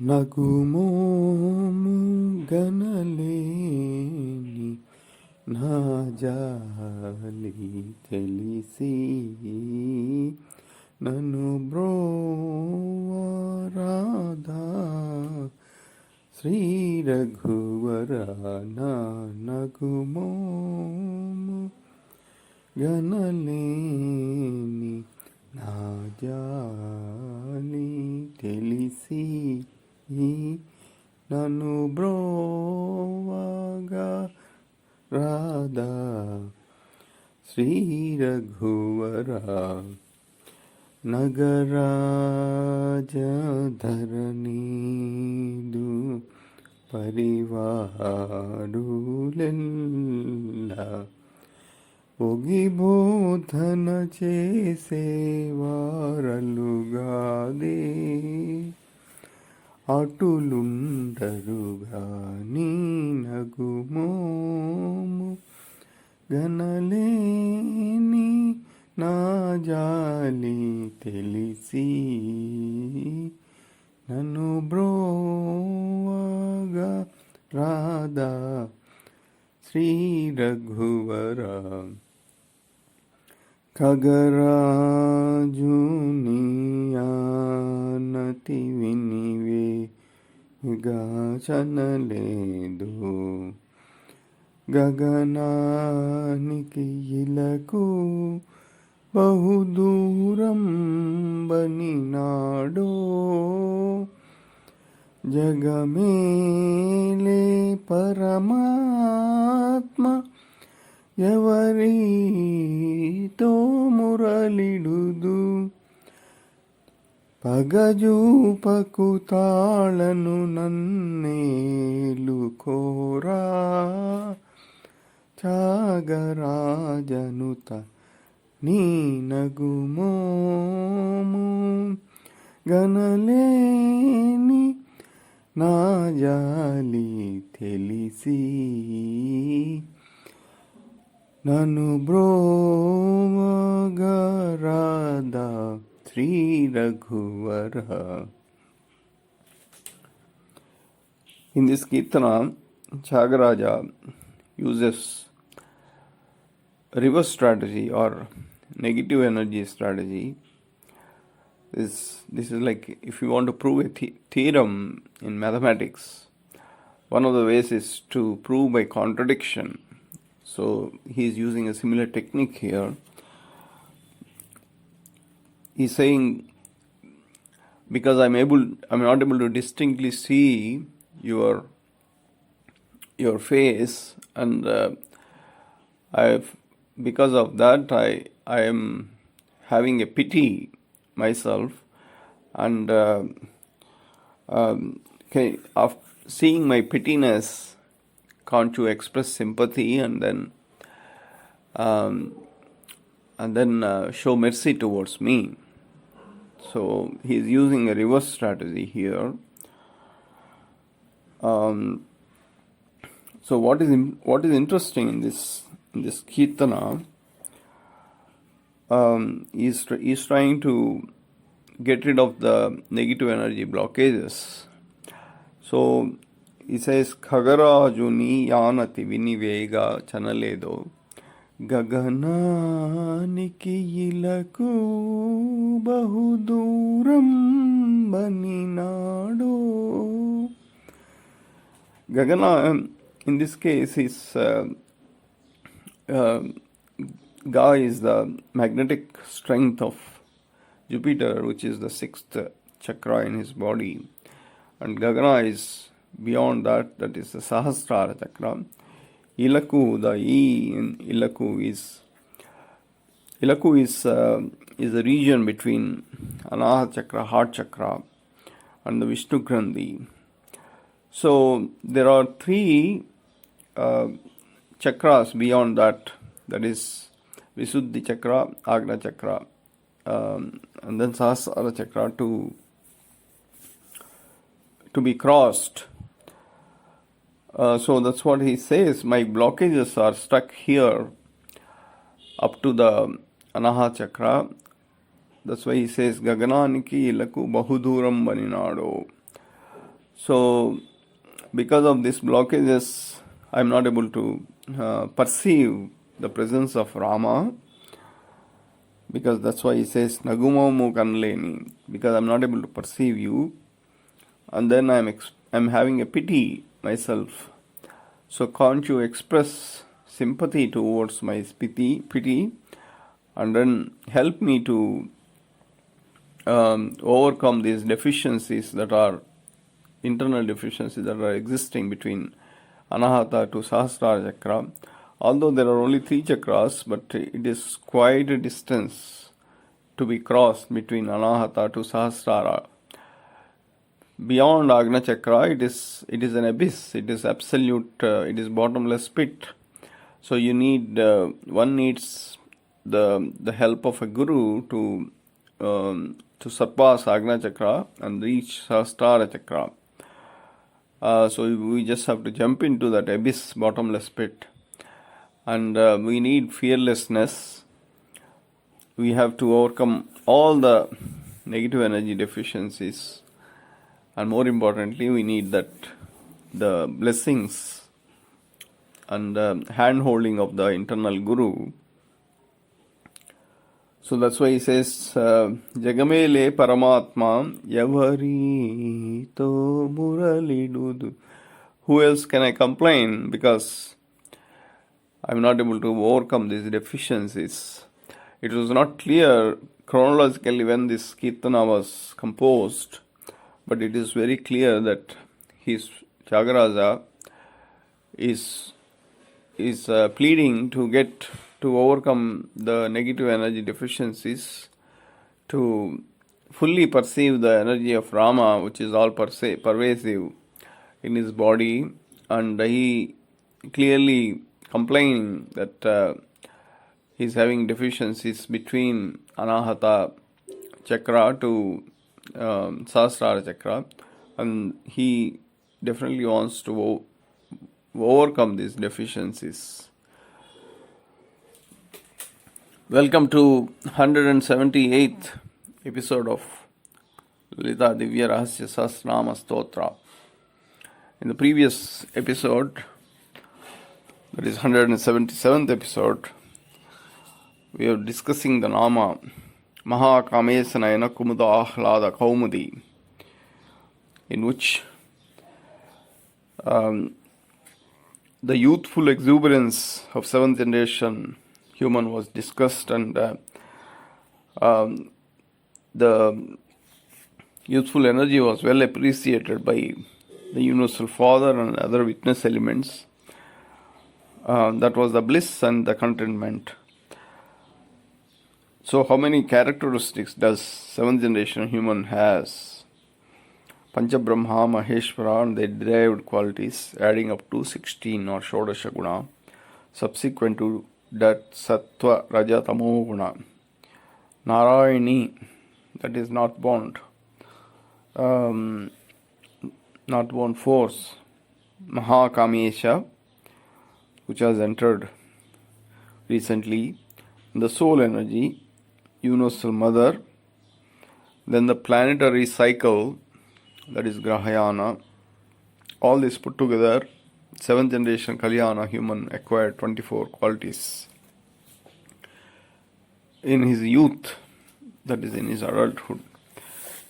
నగుమోము గనలేని నా జాలి తెలిసి నన్ను బ్రోవరాధా శ్రీ రఘువర నా నగుమోము గనలేని నా జాలి తెలిసి నన్ను బ్రోవగా రాధా శ్రీ రఘువర నగరాజధరణీదు పరివారులెల్ల ఒగిబోధన చేసేవారలుగాదే అటులుండరుగాని నగుమోము గనలేని నా జాలి తెలిసి నన్ను బ్రోవగా రాధా శ్రీ రఘువర ఖగరాజునియానతి వినివే గాచనలేదు గగనానికి ఇలకు బహుదూరం బనినాడో జగమేలే పరమాత్మ ఎవరితో మురళిడుదు పగజూపకు తాళను నన్నేలు కోరా త్యాగరాజనుత నీ నగుమోము గనలేని నా జాలి తెలిసి నన్ను బ్రోవగా రాధా శ్రీ రఘువర. In this Kirtana, Tyagaraja uses reverse strategy or negative energy strategy. This is like if you want to prove a theorem in mathematics, one of the ways is to prove by contradiction. So he is using a similar technique here. He's saying, because I'm not able to distinctly see your face, and because of that I am having a pity myself, and after seeing my pittiness, can't you express sympathy and then show mercy towards me? So he is using a reverse strategy here. So what is interesting in this Kirtana, is trying to get rid of the negative energy blockages. So he says, Khagarajuni yanati vinivega chanaledo గగనానికి ఇలకు బహుదూరం బనినాడో. Gagana, in this case, is Ga is the magnetic strength of Jupiter, which is the sixth chakra in his body, and Gagana is beyond that is the Sahasrara chakra. Ilaku, the E in Ilaku is a region between Anahata chakra, heart chakra, and the Vishnu Grandhi. So there are three chakras beyond that is Visuddhi chakra, Agna chakra, and then Sahasrara chakra to be crossed. So that's what he says. My blockages are stuck here up to the Anahata chakra. That's why he says Gagananiki ilaku bahuduram baninado. So, because of these blockages, I am not able to perceive the presence of Rama, because that's why he says Nagumamu Kanleni, because I'm not able to perceive you, and then I'm having a pity myself. So can't you express sympathy towards my pity, and then help me to overcome these deficiencies that are internal deficiencies that are existing between Anahata to Sahasrara chakra. Although there are only 3 chakras, but it is quite a distance to be crossed between Anahata to Sahasrara. Beyond Agna chakra, it is an abyss. It is absolute. It is bottomless pit. So one needs the help of a guru to surpass Agna chakra and reach Sahasrara chakra. So we just have to jump into that abyss, bottomless pit. And we need fearlessness. We have to overcome all the negative energy deficiencies. And more importantly, we need the blessings and hand-holding of the internal guru. So that's why he says, Jagamele Paramatma Yavari to Muralidudu. Who else can I complain? Because I'm not able to overcome these deficiencies. It was not clear chronologically when this Kirtana was composed, but it is very clear that his Tyagaraja is pleading to overcome the negative energy deficiencies, to fully perceive the energy of Rama, which is all pervasive in his body, and he clearly complaining that he is having deficiencies between Anahata chakra to Sahasrara chakra, and he definitely wants to overcome these deficiencies. Welcome to 178th episode of Lalita Divya Rahasya Sahasranama Stotra. In the previous episode, that is 177th episode, we are discussing the Nama Mahakamesanayana Kumuda Ahlada Kaumudi, in which the youthful exuberance of 7th generation human was discussed, and the youthful energy was well appreciated by the Universal Father and other witness elements. That was the bliss and the contentment. So how many characteristics does 7th generation human has? Pancha Brahma, Maheshwara and their derived qualities adding up to 16 or Shodasha Guna. Subsequent to that, Sattva, Raja, Tamo Guna. Narayani, that is not bound force. Mahakamesha, which has entered recently. The soul energy, Universal Mother. Then the planetary cycle, that is Grahayana. All this put together, 7th generation Kalyana human acquired 24 qualities. In his youth, that is in his adulthood,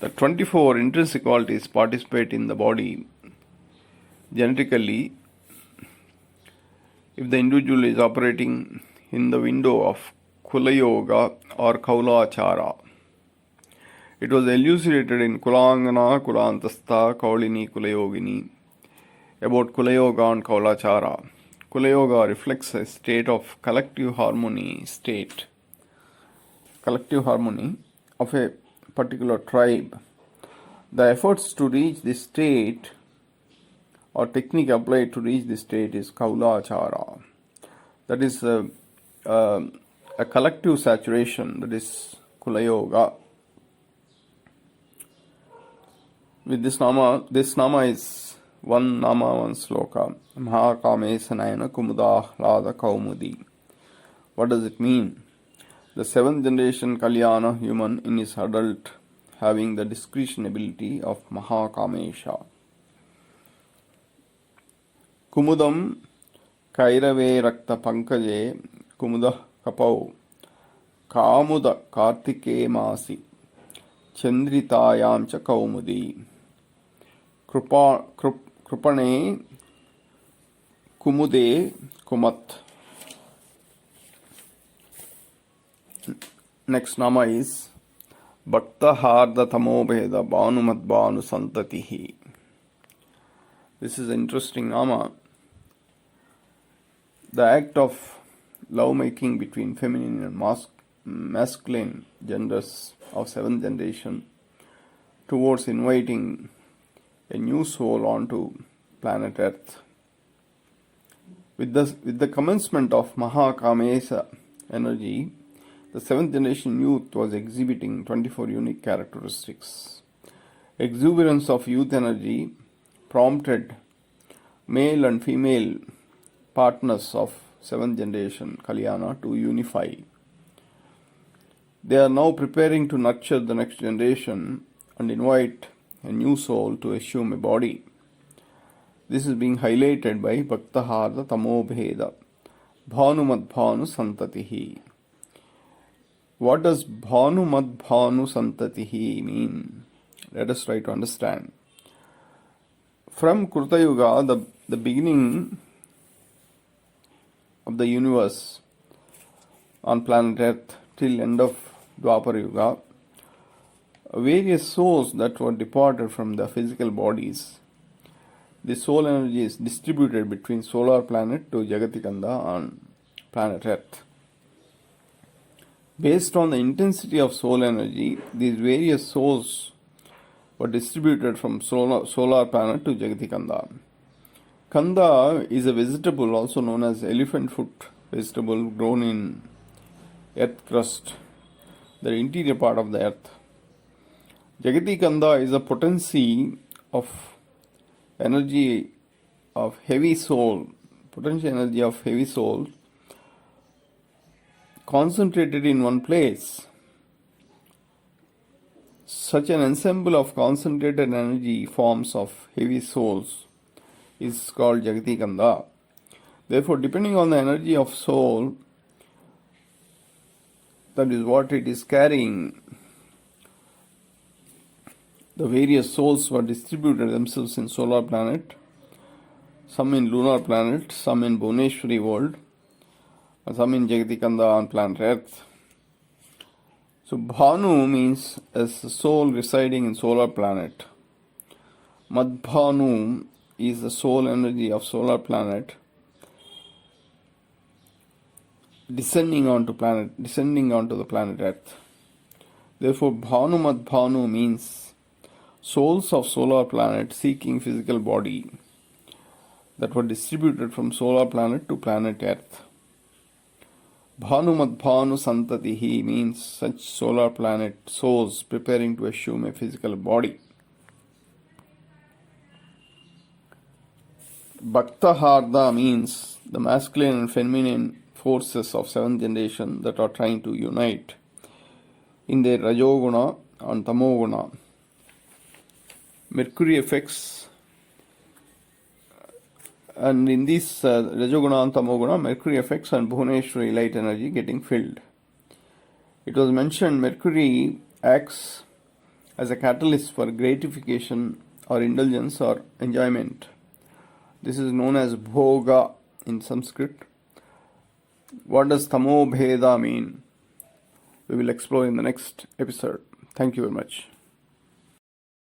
the 24 intrinsic qualities participate in the body genetically if the individual is operating in the window of Kula Yoga or Kaulachara. It was elucidated in Kulangana, Kulantastha, Kaulini, Kulayogini about Kula Yoga and Kaulachara. Kula Yoga reflects a state of collective harmony of a particular tribe. The efforts to reach this state or technique applied to reach this state is Kaulachara. That is a collective saturation, that is Kula Yoga. With this nama is one nama, one sloka. Mahakamesanayana Kumuda Ahlada Kaumudi. What does it mean? The 7th generation Kalyana human in his adult having the discretion ability of Mahakamesha. कुमुदं कैरवे रक्तपङ्कजे कुमुदः कपौ कामुद कार्तिके मासि चन्द्रितायां च कौमुदी कृपणे कुमुदे कुमत्. Next nama is Bhakta Harda Tamobheda Bhanumad Santatihi. This is an interesting nama. The act of lovemaking between feminine and masculine genders of seventh generation towards inviting a new soul onto planet Earth. With the commencement of Mahakamesa energy, the seventh generation youth was exhibiting 24 unique characteristics. Exuberance of youth energy prompted male and female partners of seventh generation Kalyana to unify. They are now preparing to nurture the next generation and invite a new soul to assume a body. This is being highlighted by Bhaktaharda Tamobheda Bhanumad Santatihi. What does Bhanumad Santatihi mean? Let us try to understand. From Kruta Yuga, the beginning of the universe on planet Earth till end of Dwapara Yuga, various souls that were departed from the physical bodies, the soul energy is distributed between solar planet to Jagatikanda on planet Earth. Based on the intensity of soul energy, these various souls were distributed from solar planet to Jagatikanda. Kanda is a vegetable also known as elephant foot vegetable grown in earth crust, the interior part of the earth. Jagatikanda is a potency of energy of heavy soul, potential energy of heavy soul concentrated in one place. Such an ensemble of concentrated energy forms of heavy souls is called Jagatikanda. Therefore, depending on the energy of soul, that is what it is carrying, the various souls were distributed themselves in solar planet, some in lunar planet, some in Bhuneshwari world, and some in Jagatikanda on planet Earth. So Bhanu means as a soul residing in solar planet. Madbhanu is the soul energy of solar planet descending onto the planet Earth. Therefore Bhanu Madbhanu means souls of solar planet seeking physical body that were distributed from solar planet to planet Earth. Bhanumad Santatihi means such solar planet souls preparing to assume a physical body. Bhaktaharda means the masculine and feminine forces of seventh generation that are trying to unite in their Rajoguna and Tamoguna. Mercury effects, and in this Rajoguna and Tamoguna, Mercury effects and Bhuneshwari light energy getting filled. It was mentioned Mercury acts as a catalyst for gratification or indulgence or enjoyment. This is known as Bhoga in Sanskrit. What does Tamobheda mean? We will explore in the next episode. Thank you very much.